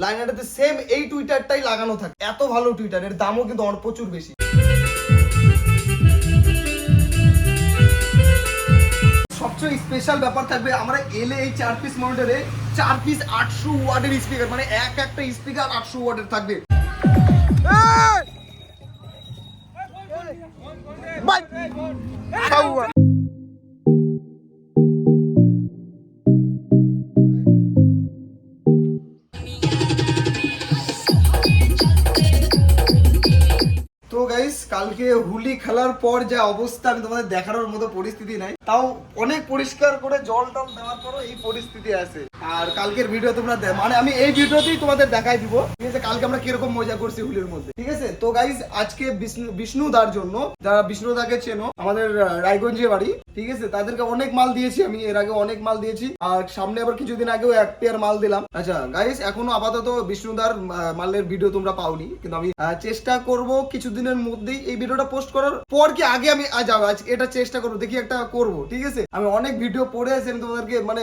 লাইনারটাতে same এই টুইটারটাই লাগানো থাকে। এত ভালো টুইটার, এর দামও কিন্তু প্রচুর বেশি। সবচেয়ে স্পেশাল ব্যাপার থাকবে, আমরা এলে এই 4 পিস মনিটরে 4 পিস 800 ওয়াটের স্পিকার, মানে একটা স্পিকার 800 ওয়াটের থাকবে। তো গাইস, কালকে হোলি খেলার পর যা অবস্থা, আমি তোমাদের দেখানোর মতো পরিস্থিতি নাই। তাও অনেক পরিষ্কার করে জল টল দেওয়ার পরও এই পরিস্থিতি আছে। আর কালকের ভিডিও তোমরা মানে আমি এই ভিডিওতেই তোমাদের দেখাই দিব, ঠিক আছে, কালকে আমরা কিরকম মজা করছি হোলির মধ্যে, ঠিক আছে। তো গাইস, আজকে বিষ্ণুদার জন্য, যারা বিষ্ণুদাকে চেনো, আমাদের রায়গঞ্জে বাড়ি, ঠিক আছে, তাদেরকে অনেক মাল দিয়েছি আমি, এর আগে অনেক মাল দিয়েছি। আর সামনে আবার কিছুদিন আগেও এক পেয়ার মাল দিলাম। আচ্ছা গাইস, এখনো আপাতত বিষ্ণুদার মালের ভিডিও তোমরা পাওনি, কিন্তু আমি চেষ্টা করব কিছুদিনের মধ্যেই এই ভিডিওটা পোস্ট করার পর, কি আগে আমি যাবো, আজ এটা চেষ্টা করবো, দেখি একটা করবো, ঠিক আছে। আমি অনেক ভিডিও পড়ে আছি, আমি তোমাদেরকে মানে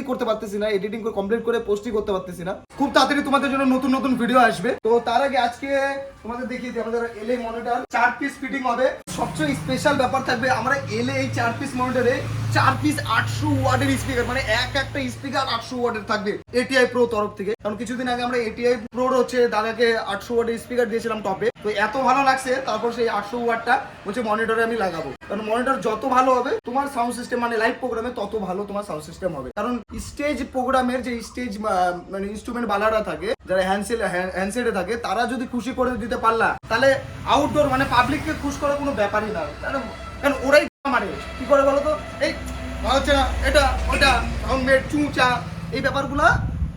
করতে পারতেছি না, এডিটিং করে কমপ্লিট করে পোস্টই করতে পারতেছি না। খুব তাড়াতাড়ি তোমাদের জন্য নতুন নতুন ভিডিও আসবে। তো তার আগে আজকে তোমাদের দেখিয়ে দিই, আমাদের এলএ মনিটর 4 পিস ফিটিং হবে। সবচেয়ে স্পেশাল ব্যাপার থাকবে, আমরা এলে এই 4 পিস মনিটরে 4 পিস 800 ওয়াটের স্পিকার, মানে একটা স্পিকার 800 ওয়াটের থাকবে এটিআই প্রো তরফ থেকে। কারণ কিছুদিন আগে আমরা এটিআই প্রোর হচ্ছে দাদাকে 800 ওয়াটের স্পিকার দিয়েছিলাম টপে, তো এত ভালো লাগছে, তারপর সেই 800 ওয়াটটা হচ্ছে মনিটরে আমি লাগাবো। কারণ মনিটর যত ভালো হবে তোমার সাউন্ড সিস্টেম, মানে লাইভ প্রোগ্রামে তত ভালো তোমার সাউন্ড সিস্টেম হবে। কারণ স্টেজ প্রোগ্রামের যে স্টেজ মানে ইনস্ট্রুমেন্ট বালারা থাকে, যারা হ্যান্ডসেটে থাকে, তারা যদি খুশি করে দিতে পারলা, তাহলে আউটডোর মানে পাবলিককে খুশ করার কোনো ব্যাপারই না। কারণ ওরাই মারে কি করে বলো তো, এই হচ্ছে না এটা ওটা সাউন্ডমেট চুঁচা, এই ব্যাপারগুলা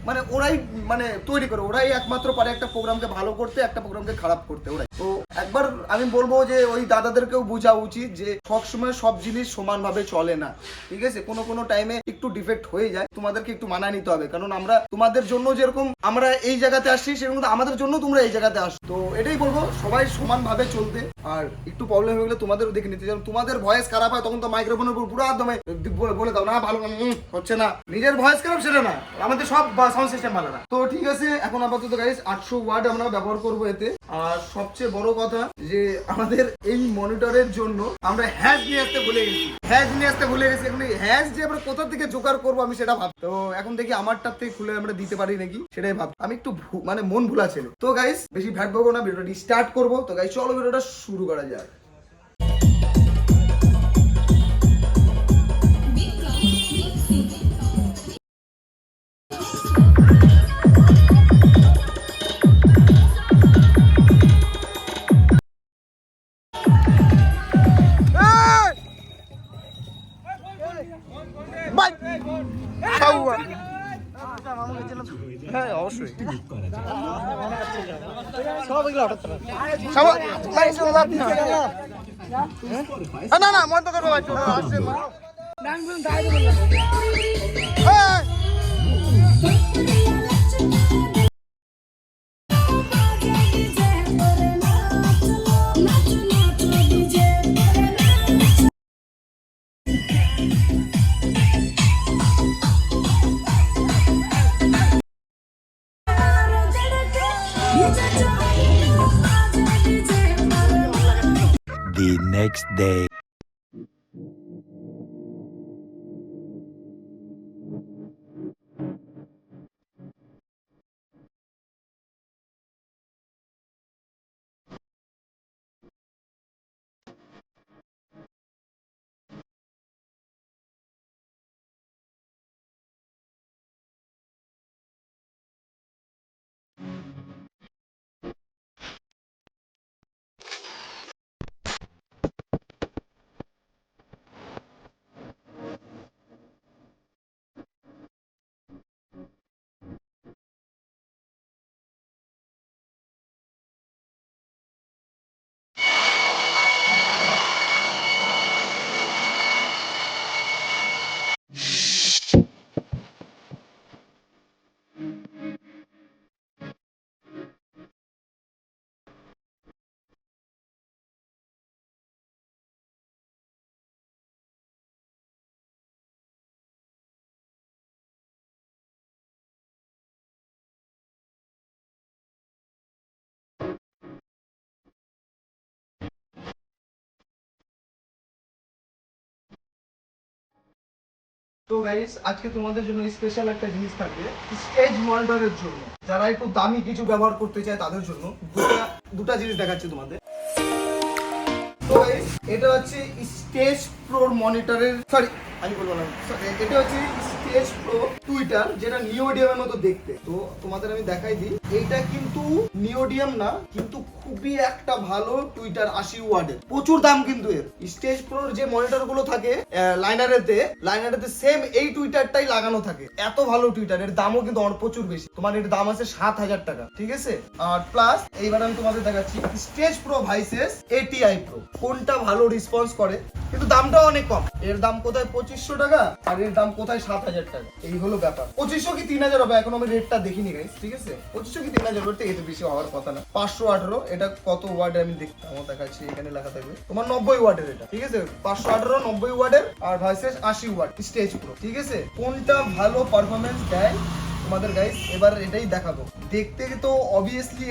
মানে ওরাই মানে তৈরি করে, ওরাই একমাত্র পারে একটা প্রোগ্রামকে ভালো করতে, একটা প্রোগ্রামকে খারাপ করতে, ওরাই। তো একবার আমি বলবো যে ওই দাদাদেরকেও বোঝা উচিত যে সবসময় সব জিনিস সমানভাবে চলে না, ঠিক আছে। কোনো টাইমে একটু ডিফেক্ট হয়ে যায়, তোমাদেরকে একটু মানায় নিতে হবে। কারণ আমরা তোমাদের জন্য যেরকম আমরা এই জায়গাতে আসছি, সেরকম আমাদের জন্য তোমরা এই জায়গাতে আসো। তো এটাই বলবো, সবাই সমানভাবে চলতে। আর একটু প্রবলেম হয়ে গেলে তোমাদেরও দেখে নিতে, যেমন তোমাদের ভয়েস খারাপ হয়, তখন তো মাইক্রোফোনের উপর পুরো একদম বলে দাও, না ভালো হচ্ছে না, নিজের ভয়েস খারাপ সেটা না, আমাদের সব সাউন্ড সিস্টেম ভালো না। তো ঠিক আছে, এখন আপাতত গাইস 800 ওয়াট আমরা ব্যবহার করবো এতে। আর সবচেয়ে বড় কথা যে আমাদের এই মনিটরের জন্য আমরা হ্যাজ নিয়ে আসতে ভুলে গেছি। এখন এই হ্যাজ যে আমরা কোথা থেকে জোগাড় করবো আমি সেটা ভাব। তো এখন দেখি আমারটার থেকে খুলে আমরা দিতে পারি নাকি, সেটাই ভাব। আমি একটু মানে মন ভুলা ছিল। তো গাইস, বেশি ভ্যাট বলবো না, ভিডিওটি স্টার্ট করবো। তো গাইস চলো ভিডিওটা শুরু করা যাক। হ্যাঁ অবশ্যই না না মন তো করবো The next day. তো গাইস আজকে তোমাদের জন্য স্পেশাল একটা জিনিস থাকবে স্টেজ মনিটরের জন্য, যারা একটু দামি কিছু ব্যবহার করতে চায় তাদের জন্য দুটা জিনিস দেখাচ্ছি তোমাদের। তো গাইস এটা হচ্ছে স্টেজ প্রো মনিটরের, সরি আমি বলবো না, এটা হচ্ছে স্টেজ প্রো টুইটার, যেটা নিওডিয়াম এর মতো দেখতে। তো তোমাদের আমি দেখাই দিই, এইটা কিন্তু নিওডিয়াম না, কিন্তু খুবই একটা ভালো টুইটার 80 ওয়াটের, প্রচুর দাম কিন্তু এর। স্টেজ প্রোর যে মনিটর গুলো থাকে লাইনারেতে সেম এই টুইটারটাই লাগানো থাকে, এত ভালো টুইটার। এর দামও কিন্তু প্রচুর বেশি, তোমার এর দাম আছে 7,000 টাকা, ঠিক আছে। আর প্লাস এইবার আমি তোমাদের দেখাচ্ছি stage pro versus ATI pro, কোনটা ভালো রেসপন্স করে, কিন্তু দামটাও অনেক কম। এর দাম কোথায় 2500 টাকা আর এর দাম কোথায় 7,000 টাকা, এই হলো ব্যাপার। 2500 কি 3,000 হবে, এখন আমি রেটটা দেখিনি গাইস, ঠিক আছে। 2500 কি 3,000 হবে, এত বেশি হওয়ার কথা না। 518, এটা কত ওয়াটের আমি আমার দেখাচ্ছি, এখানে লেখা থাকবে তোমার 90 ওয়াটের এটা, ঠিক আছে। 518 90 ওয়াটের আর ভার্সেস 80 ওয়াট স্টেজ প্রো, ঠিক আছে। কোনটা ভালো পারফরম্যান্স দেয় তোমাদের গাইস এবার এটাই দেখাবো। দেখতে তো অবভিয়াসলি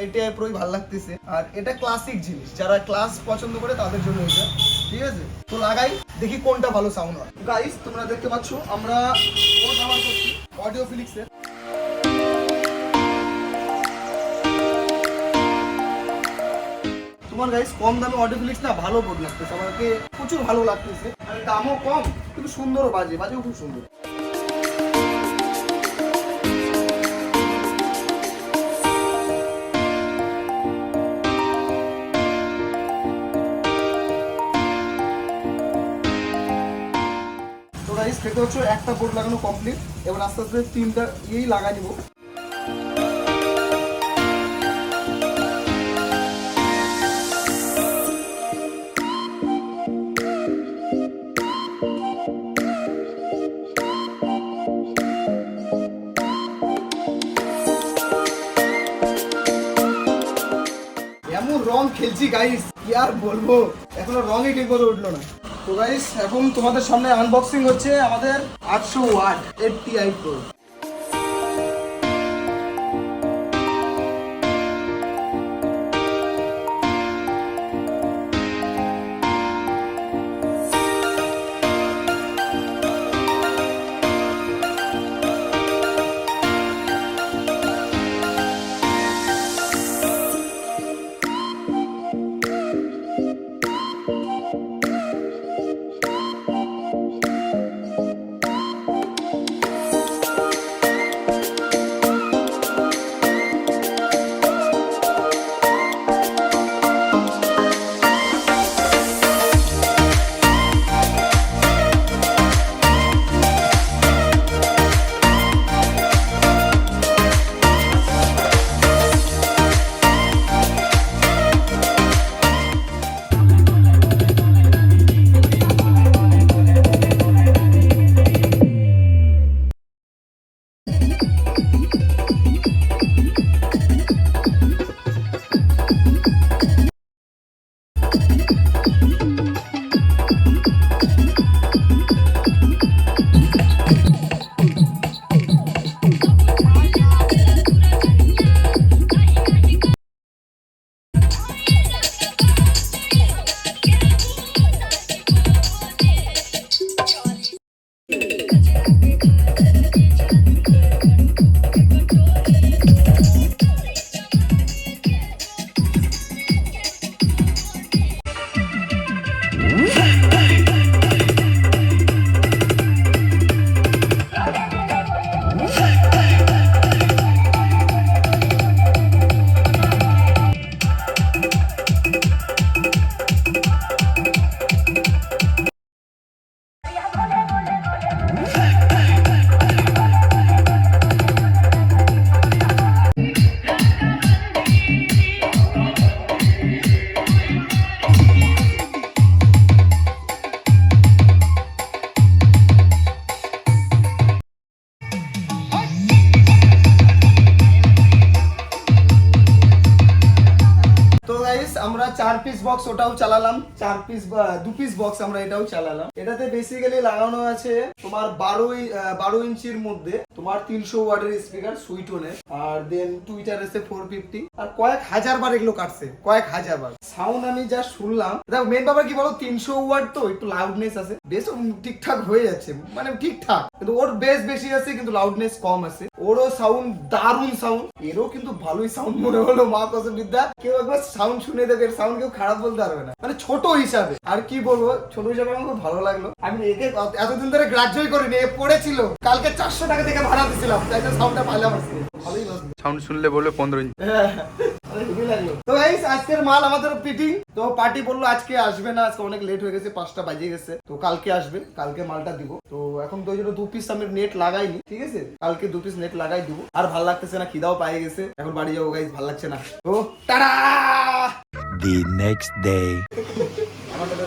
এটা প্রোই ভালো লাগতেছে, আর এটা ক্লাসিক জিনিস, যারা ক্লাস পছন্দ করে তাদের জন্য এটা, ঠিক আছে। তো লাগাই দেখি কোনটা ভালো সাউন্ড হয়। গাইস তোমরা দেখতে পাচ্ছ আমরা ওর ব্যবহার করছি অডিও ফিলিক্সের। তোমার গাইস কম দামে অডিও ফিলিক্স না ভালো বোর্ড লাগতেছে, আমাকে প্রচুর ভালো লাগতেছে, আর দামও কম, কিন্তু সুন্দরও বাজেও খুব সুন্দর। গাইস দেখতে পাচ্ছ একটা বোর্ড লাগানো কমপ্লিট, এবার আস্তে আস্তে তিনটা ইয়েই লাগাই নিব। এমন রং খেলছি গাইস, কি আর বলবো, এখনো রঙই ঠিক করে উঠলো না। তো গাইস এখন তোমাদের সামনে আনবক্সিং হচ্ছে আমাদের 800 watt ATI pro. 4 piece box ওটাও চালালাম, 4 পিস 2 পিস বক্স আমরা এটাও চালালাম। এটাতে বেসিক্যালি লাগানো আছে তোমার 12 ইঞ্চির মধ্যে তোমার 300 ওয়াটের স্পিকার সুইটনের, আর দেন টুইটার এসে 450, আর কয়েক হাজার বার এগুলো কাটছে, কয়েক হাজার বার। সাউন্ড আমি যা শুনলাম, দেখো মেন ব্যাপার কি বলো, 300 ওয়াট তো একটু লাউডনেস আছে, বেশ ঠিকঠাক হয়ে যাচ্ছে, মানে ঠিকঠাক, কিন্তু ওর বেস বেশি আছে কিন্তু লাউডনেস কম আছে। ওরও সাউন্ড দারুণ সাউন্ড, এরও কিন্তু ভালোই সাউন্ড মনে হলো, মা কসম বিদ্যা। কেউ একবার সাউন্ড শুনে দেবে, সাউন্ড কেউ খারাপ বলতে পারবে না, মানে ছোট হিসাবে। আর কি বলবো, ছোট হিসাবে আমার খুব ভালো লাগলো। আমি একে এতদিন ধরে গ্রাহ্যই করিনি, এ পড়েছিল, কালকে 400 টাকা থেকে ভাড়া দিছিলাম, তাই তো সাউন্ডটা পাইলাম আজকে, ভালোই বাজলো। সাউন্ড শুনলে বলবে 15 ইঞ্চি। তো গাইস আজকের মাল আমাদের পিটিং। তো পার্টি বললো আজকে আসবে না, আজকে অনেক লেট হয়ে গেছে, 5টা বাজে গেছে, তো কালকে আসবে, কালকে মালটা দিব। তো এখন তো ওই জন্য 2 পিস আমি নেট লাগাইনি, ঠিক আছে, কালকে 2 পিস নেট লাগাই দিব। আর ভাল লাগতেছে না, খিদাও পাই গেছে, এখন বাড়ি যাবো গাইস, ভাল লাগছে না। তো টাটা। The next day. আমাদের